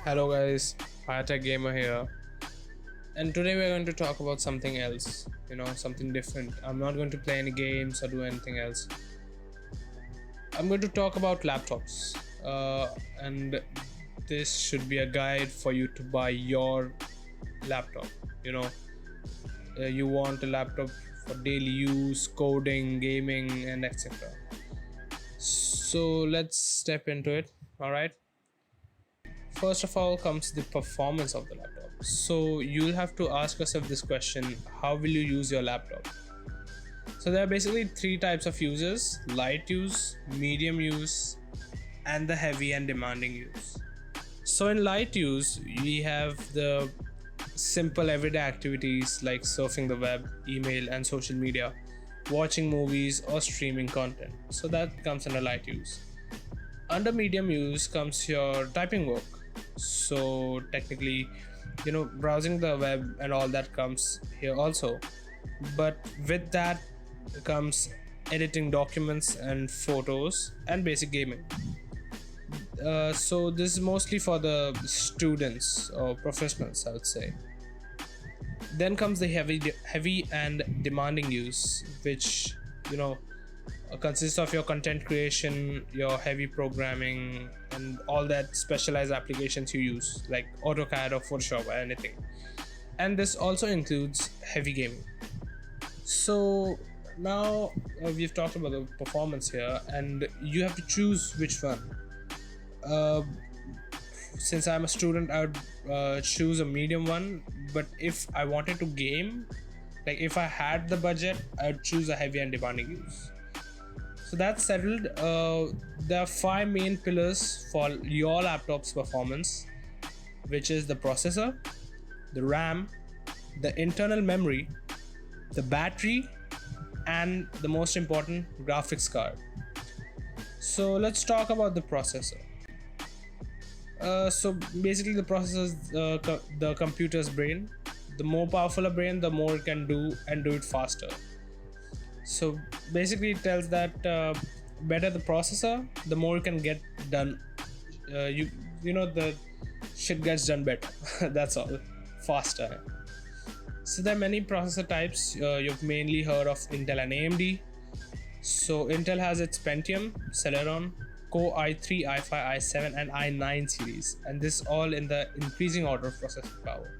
Hello guys, Hayatech Gamer here, and today we're going to talk about something else, something different. I'm not going to play any games or do anything else. I'm going to talk about laptops, and this should be a guide for you to buy your laptop. You know, you want a laptop for daily use, coding, gaming, and etc. So let's step into it. All right. First of all comes the performance of the laptop. So you'll have to ask yourself this question: how will you use your laptop? So there are basically three types of users: light use, medium use, and the heavy and demanding use. So in light use, we have the simple everyday activities like surfing the web, email, and social media, watching movies, or streaming content. So that comes under light use. Under medium use comes your typing work. So technically, browsing the web and all that comes here also, but with that comes editing documents and photos and basic gaming. So this is mostly for the students or professionals, I would say. Then comes the heavy and demanding use, which consists of your content creation, your heavy programming, and all that specialized applications you use like AutoCAD or Photoshop or anything. And this also includes heavy gaming. So now we've talked about the performance here, and you have to choose which one. uh, since I'm a student, I would choose a medium one, but if I wanted to game, like if I had the budget, I would choose a heavy and demanding use. So that's settled. There are five main pillars for your laptop's performance, which is the processor, the RAM, the internal memory, the battery, and the most important, graphics card. So let's talk about the processor. So basically, the processor is the computer's brain. The more powerful a brain, the more it can do and do it faster. So basically, it tells that better the processor, the more you can get done. The shit gets done better. That's all, faster. So there are many processor types. You've mainly heard of Intel and AMD. So Intel has its Pentium, Celeron, Core i3, i5, i7, and i9 series, and this all in the increasing order of processing power.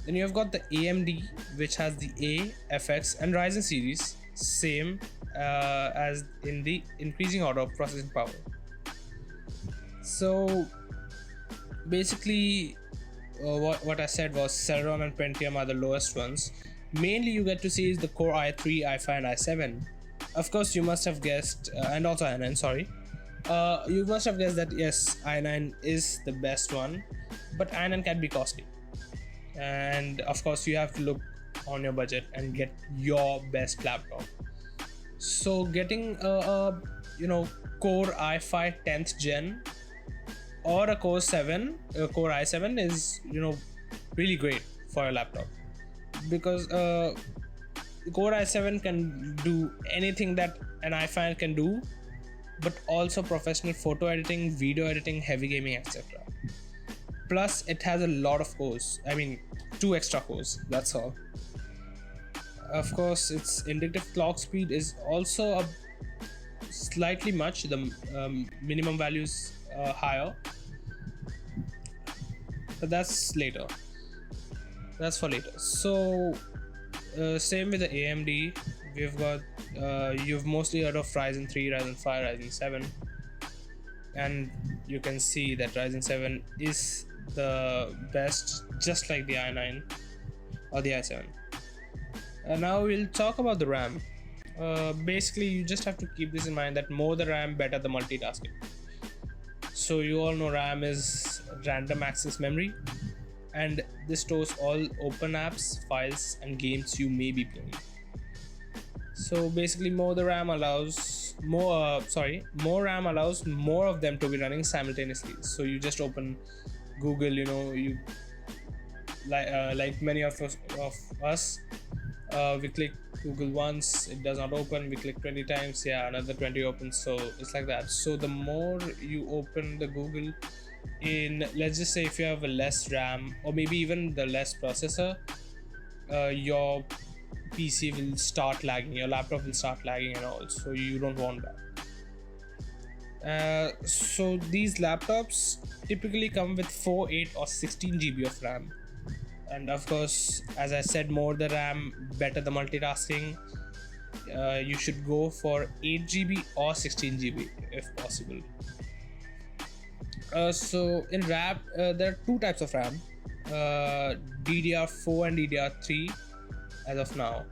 Then you've got the AMD, which has the A, FX, and Ryzen series, same as in the increasing order of processing power. So basically, what I said was Celeron and Pentium are the lowest ones. Mainly, you get to see is the Core i3, i5, and i7. Of course, you must have guessed, and also i9. Sorry. You must have guessed that yes, i9 is the best one, but i9 can be costly, and of course you have to look on your budget and get your best laptop. So getting Core i5 10th gen or a Core i7 is really great for a laptop, because Core i7 can do anything that an i5 can do, but also professional photo editing, video editing, heavy gaming, etc. Plus, it has a lot of cores. I mean, 2 extra cores. That's all. Of course, its indicative clock speed is also a slightly much. The minimum values higher, but that's later. That's for later. So, same with the AMD. We've got you've mostly heard of Ryzen 3, Ryzen 5, Ryzen 7, and you can see that Ryzen 7 is the best, just like the i9 or the i7. Now we'll talk about the RAM. Basically, you just have to keep this in mind that more the RAM, better the multitasking. So you all know RAM is random access memory, and this stores all open apps, files, and games you may be playing. So basically, more RAM allows more of them to be running simultaneously. So you just open Google, you like many of us, we click Google once, it does not open. We click 20 times, yeah, another 20 opens. So it's like that. So the more you open the Google, in, let's just say, if you have a less RAM or maybe even the less processor, your PC will start lagging, your laptop will start lagging and all, so you don't want that. So these laptops typically come with 4, 8 or 16 GB of RAM, and of course, as I said, more the RAM, better the multitasking. You should go for 8 GB or 16 GB if possible. So in RAM, there are two types of RAM, DDR4 and DDR3 as of now.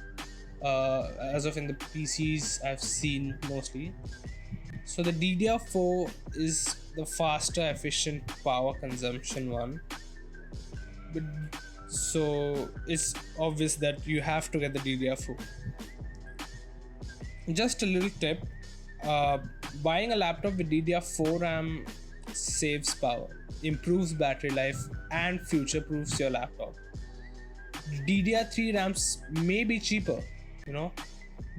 As of in the PCs I've seen mostly. So the DDR4 is the faster, efficient power consumption one. But so it's obvious that you have to get the DDR4. Just a little tip: buying a laptop with DDR4 RAM saves power, improves battery life, and future-proofs your laptop. DDR3 RAMs may be cheaper,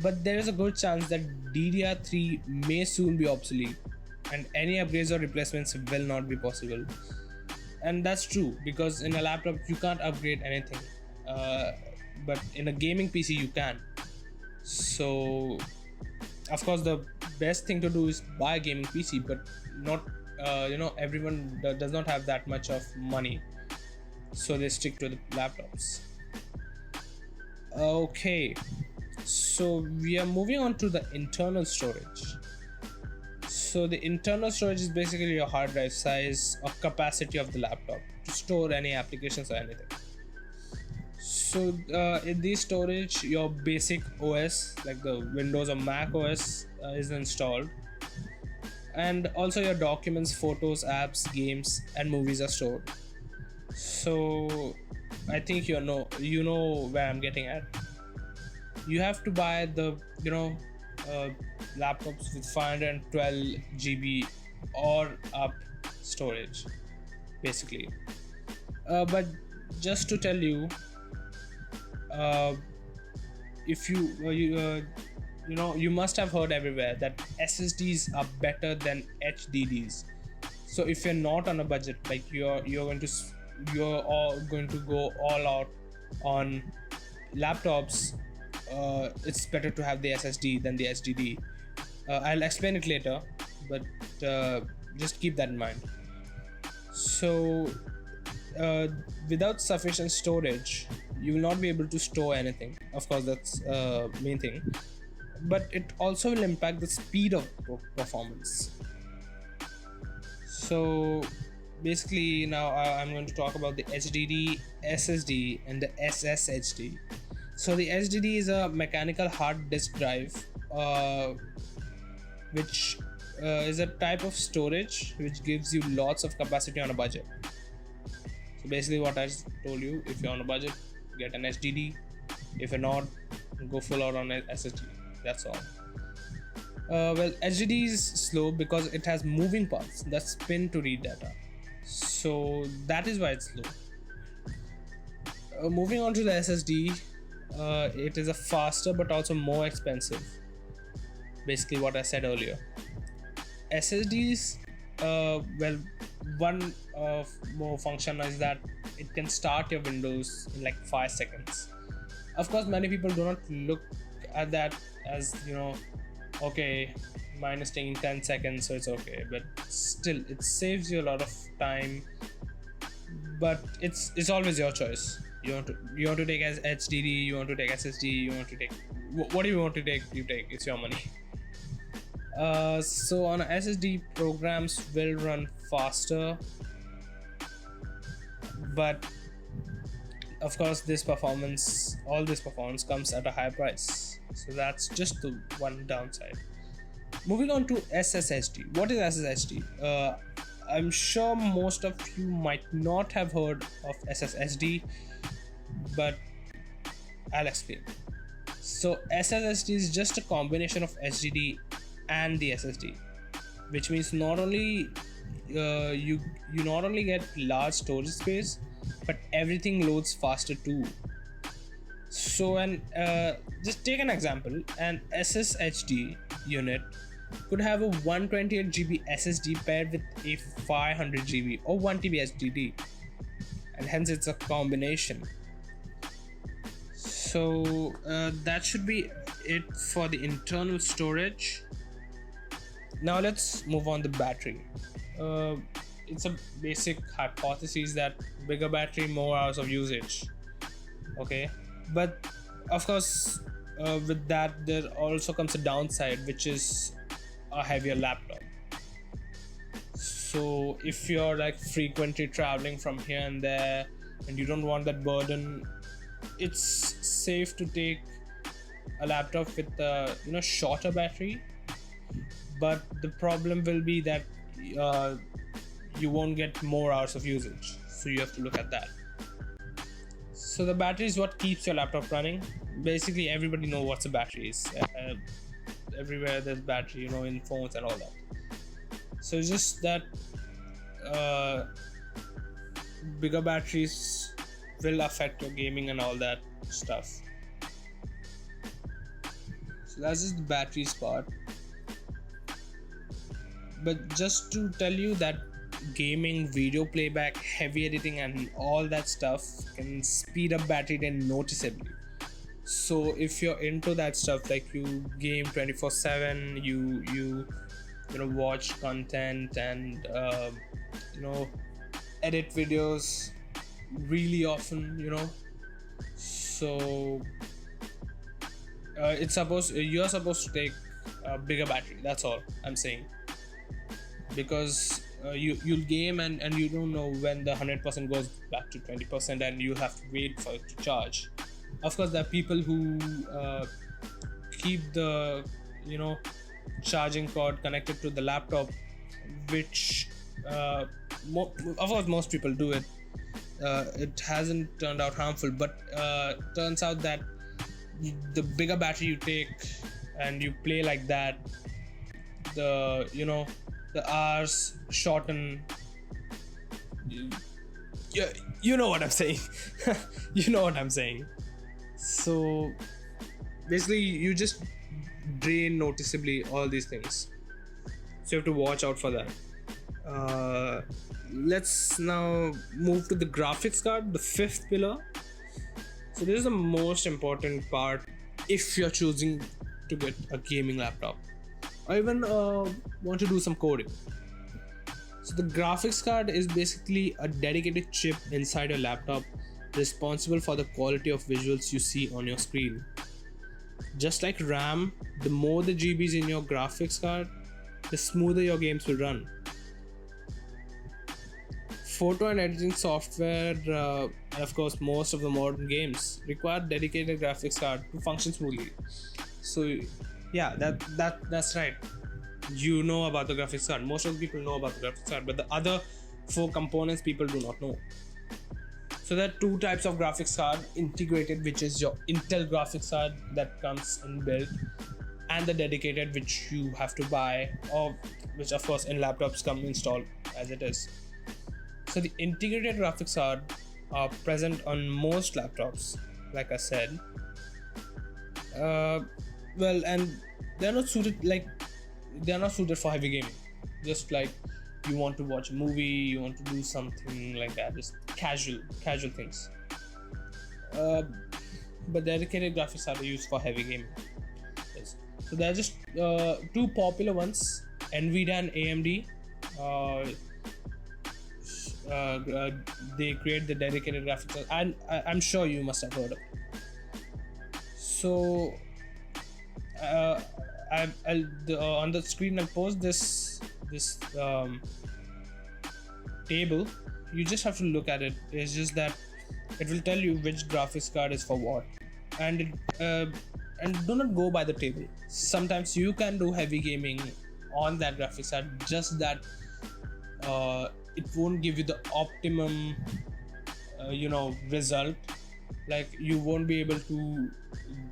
but there is a good chance that DDR3 may soon be obsolete, and any upgrades or replacements will not be possible. And that's true, because in a laptop you can't upgrade anything, but in a gaming PC you can. So of course the best thing to do is buy a gaming PC, but not everyone does not have that much of money, so they stick to the laptops. Okay, so we are moving on to the internal storage. So the internal storage is basically your hard drive size or capacity of the laptop to store any applications or anything. So in this storage, your basic OS like the Windows or Mac OS is installed, and also your documents, photos, apps, games, and movies are stored. So I think you know where I'm getting at. You have to buy the laptops with 512 GB or up storage, basically. But just to tell you, if you must have heard everywhere that SSDs are better than HDDs. So if you're not on a budget, like you're going to go all out on laptops, it's better to have the SSD than the HDD. I'll explain it later, but just keep that in mind. So without sufficient storage, you will not be able to store anything. Of course, that's main thing, but it also will impact the speed of performance. So basically now I'm going to talk about the HDD, SSD, and the SSHD. So the HDD is a mechanical hard disk drive, which is a type of storage which gives you lots of capacity on a budget. So basically what I told you, if you're on a budget, get an HDD. If you're not, go full out on an SSD. That's all. Well, HDD is slow because it has moving parts that spin to read data. So that is why it's slow. Moving on to the SSD, it is a faster but also more expensive. Basically what I said earlier. SSDs, well, one more function is that it can start your Windows in like 5 seconds. Of course, many people do not look at that as, okay, mine is taking 10 seconds, so it's okay. But still, it saves you a lot of time. But it's always your choice. You want to take as HDD, you want to take SSD, you want to take whatever you want to take, you take. It's your money. So on a SSD, programs will run faster, but of course all this performance comes at a high price. So that's just the one downside. Moving on to SSHD. What is SSHD? I'm sure most of you might not have heard of SSHD, but I'll explain. So SSHD is just a combination of HDD and the SSD, which means not only you not only get large storage space, but everything loads faster too. So just take an example. An SSHD unit could have a 128 GB SSD paired with a 500 GB or 1 TB HDD, and hence it's a combination. So that should be it for the internal storage. Now let's move on to battery. It's a basic hypothesis that bigger battery, more hours of usage. Okay, but of course, with that there also comes a downside, which is a heavier laptop. So if you're like frequently traveling from here and there and you don't want that burden, it's safe to take a laptop with a shorter battery. But the problem will be that you won't get more hours of usage, so you have to look at that. So the battery is what keeps your laptop running. Basically everybody knows what a battery is. Everywhere there's battery, in phones and all that. So it's just that bigger batteries will affect your gaming and all that stuff. So that's just the batteries part. But just to tell you that gaming, video playback, heavy editing and all that stuff can speed up battery then noticeably. So if you're into that stuff, like you game 24/7, you watch content and edit videos really often, so you're supposed to take a bigger battery. That's all I'm saying, because you'll game and you don't know when the 100% goes back to 20% and you have to wait for it to charge. Of course there are people who keep the charging cord connected to the laptop, which of course most people do it. It hasn't turned out harmful, but turns out that the bigger battery you take and you play like that, the hours shorten. You know what I'm saying. You know what I'm saying. So basically you just drain noticeably all these things, so you have to watch out for that. Let's now move to the graphics card, the fifth pillar. So this is the most important part if you're choosing to get a gaming laptop or even want to do some coding. So the graphics card is basically a dedicated chip inside your laptop responsible for the quality of visuals you see on your screen. Just like RAM, the more the GBs in your graphics card, the smoother your games will run. Photo and editing software, and of course most of the modern games require dedicated graphics card to function smoothly. So yeah, that's right. You know about the graphics card. Most of the people know about the graphics card, but the other four components people do not know. So there are two types of graphics card: integrated, which is your Intel graphics card that comes inbuilt, and the dedicated, which you have to buy, or which of course in laptops come installed as it is. So the integrated graphics card are present on most laptops, like I said. And they're not suited for heavy gaming. Just like you want to watch a movie, you want to do something like that, just casual things. But dedicated graphics are used for heavy gaming. Yes. So there are just two popular ones: NVIDIA and AMD. They create the dedicated graphics, and I'm sure you must have heard of it. So on the screen I'll post this table. You just have to look at it. It's just that it will tell you which graphics card is for what, and do not go by the table. Sometimes you can do heavy gaming on that graphics card, just that it won't give you the optimum result. Like you won't be able to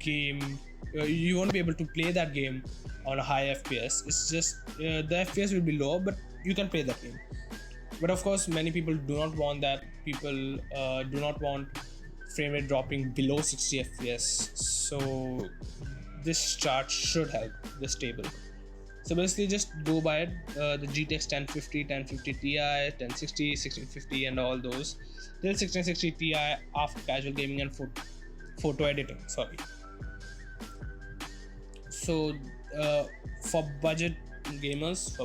play that game on a high FPS. It's just the FPS will be low, but you can play that game. But of course many people do not want that. People do not want frame rate dropping below 60 FPS. So this chart should help, this table. So basically just go by it, the GTX 1050, 1050 Ti, 1060, 1650 and all those, till 1660 Ti after casual gaming and photo editing, sorry. So for budget gamers,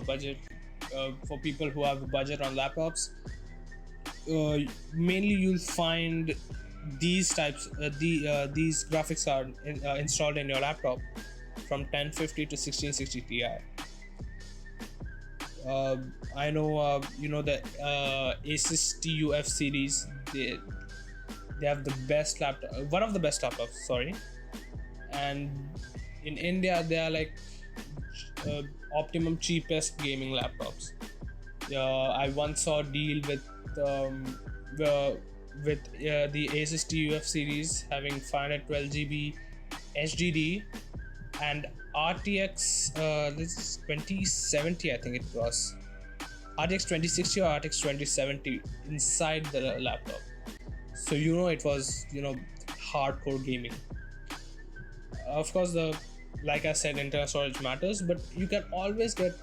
for people who have a budget on laptops, mainly you'll find these graphics card installed in your laptop from 1050 to 1660 Ti. I know the Asus TUF series. They have the best laptop, one of the best laptops. Sorry, and in India they are like optimum cheapest gaming laptops. I once saw a deal with the Asus TUF series having 512 GB HDD and RTX this is 2070, I think it was RTX 2060 or RTX 2070 inside the laptop. So it was hardcore gaming. Of course, like I said, internal storage matters, but you can always get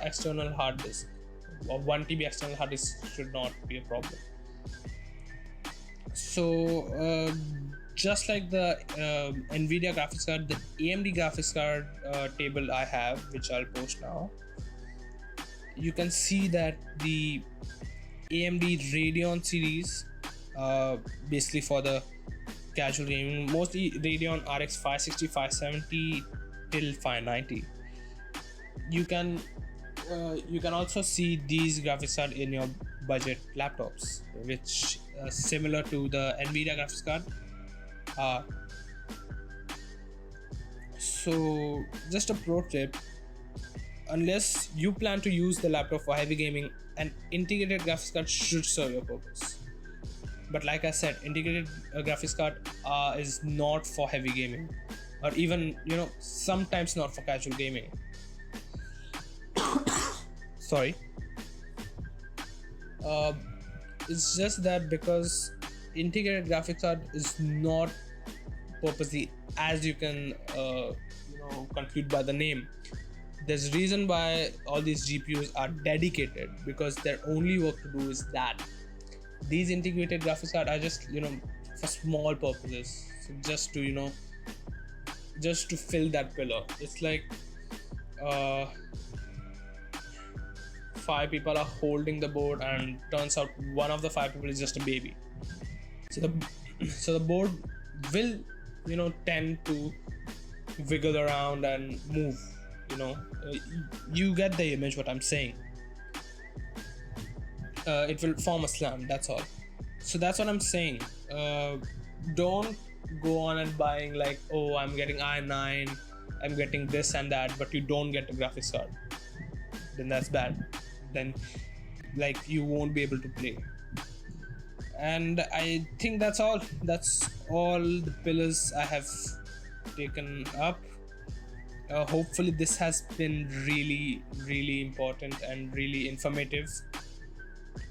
external hard disk. 1 TB external hard disk should not be a problem. So just like the Nvidia graphics card, the AMD graphics card table I have, which I'll post now, you can see that the AMD Radeon series, basically for the casual gaming, mostly Radeon RX 560, 570 till 590. You can also see these graphics card in your budget laptops, which similar to the Nvidia graphics card. So just a pro tip: unless you plan to use the laptop for heavy gaming, an integrated graphics card should serve your purpose. But like I said, integrated graphics card is not for heavy gaming, or even sometimes not for casual gaming. Sorry. It's just that because integrated graphics card is not purposely, as you can conclude by the name. There's a reason why all these GPUs are dedicated, because their only work to do is that. These integrated graphics cards are just for small purposes, so just to fill that pillar. It's like 5 people are holding the board, and turns out one of the 5 people is just a baby. So the board will tend to wiggle around and move. You get the image what I'm saying. It will form a slam, that's all. So that's what I'm saying. Don't go on and buying like, oh, I'm getting i9, I'm getting this and that, but you don't get a graphics card. Then that's bad. Then you won't be able to play. And I think that's all the pillars I have taken up. Hopefully this has been really, really important and really informative.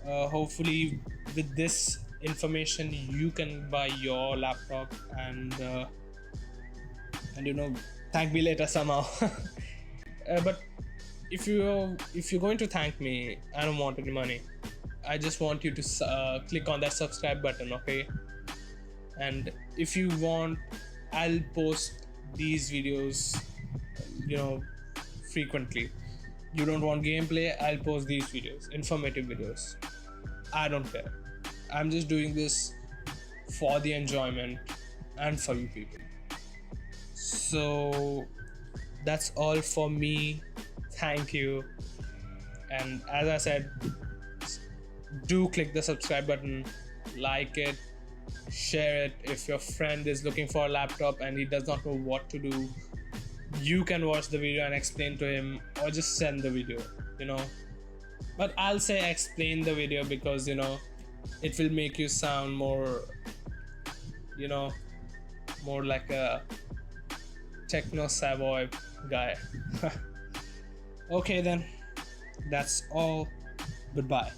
Hopefully with this information you can buy your laptop and thank me later somehow. But if you're going to thank me, I don't want any money. I just want you to click on that subscribe button, okay? And if you want, I'll post these videos frequently. You don't want gameplay, I'll post these videos, informative videos. I don't care. I'm just doing this for the enjoyment and for you people. So that's all for me. Thank you. And as I said, do click the subscribe button, like it, share it. If your friend is looking for a laptop and he does not know what to do, you can watch the video and explain to him, or just send the video, but I'll say explain the video because it will make you sound more more like a techno savoy guy. Okay then, that's all. Goodbye.